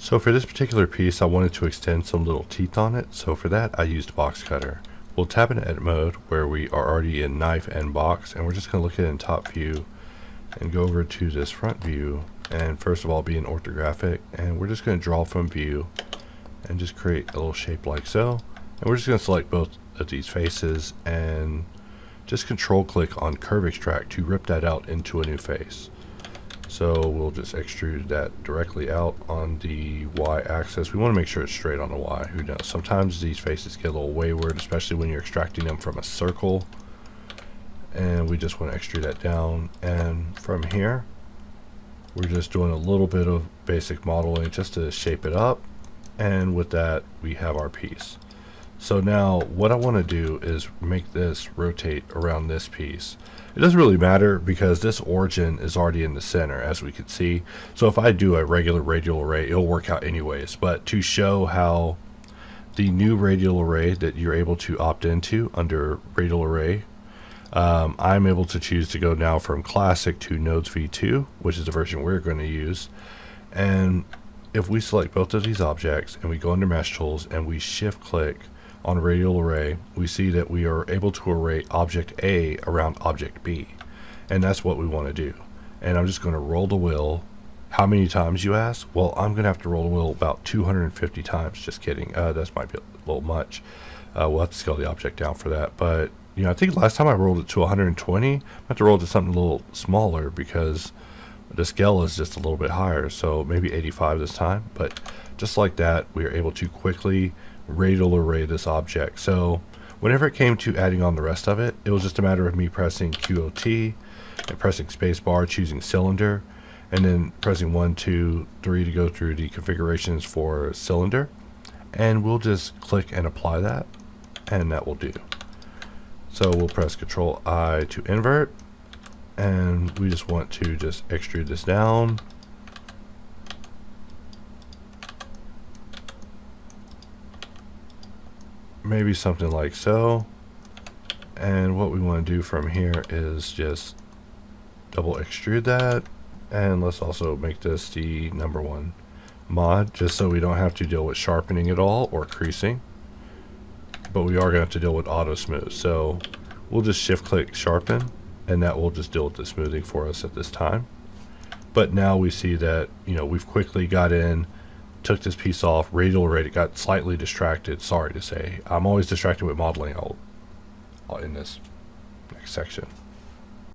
So for this particular piece, I wanted to extend some little teeth on it. So for that, I used Boxcutter. We'll tap into edit mode where we are already in knife and box, and we're just going to look at it in top view and go over to this front view, and first of all be in orthographic, and we're just going to draw from view and just create a little shape like so. And we're just going to select both of these faces and just control click on curve extract to rip that out into a new face. So we'll just extrude that directly out on the Y axis. We want to make sure it's straight on the Y. Who knows? Sometimes these faces get a little wayward, especially when you're extracting them from a circle. And we just want to extrude that down. And from here, we're just doing a little bit of basic modeling just to shape it up. And with that, we have our piece. So now what I want to do is make this rotate around this piece. It doesn't really matter because this origin is already in the center, as we can see. So if I do a regular radial array, it'll work out anyways. But to show how the new radial array that you're able to opt into under radial array, I'm able to choose to go now from classic to nodes v2, which is the version we're going to use. And if we select both of these objects and we go under mesh tools and we shift click on radial array, we see that we are able to array object A around object B, and that's what we want to do. And I'm just going to roll the wheel. How many times, you ask? Well, I'm going to have to roll the wheel about 250 times. Just kidding. That might be a little much. We'll have to scale the object down for that. But you know, I think last time I rolled it to 120. I have to roll it to something a little smaller because the scale is just a little bit higher. So maybe 85 this time. But just like that, we are able to quickly radial array this object. So whenever it came to adding on the rest of it, it was just a matter of me pressing QOT and pressing spacebar, choosing cylinder, and then pressing 1, 2, 3 to go through the configurations for cylinder. And we'll just click and apply that, and that will do. So we'll press Control I to invert, and we just want to just extrude this down. Maybe something like so. And what we want to do from here is just double extrude that, and let's also make this the #1 mod, just so we don't have to deal with sharpening at all or creasing, but we are going to have to deal with auto smooth. So we'll just shift click sharpen, and that will just deal with the smoothing for us at this time. But now we see that, you know, we've quickly got in, took this piece off, radial array, got slightly distracted, sorry to say. I'm always distracted with modeling. I'll in this next section.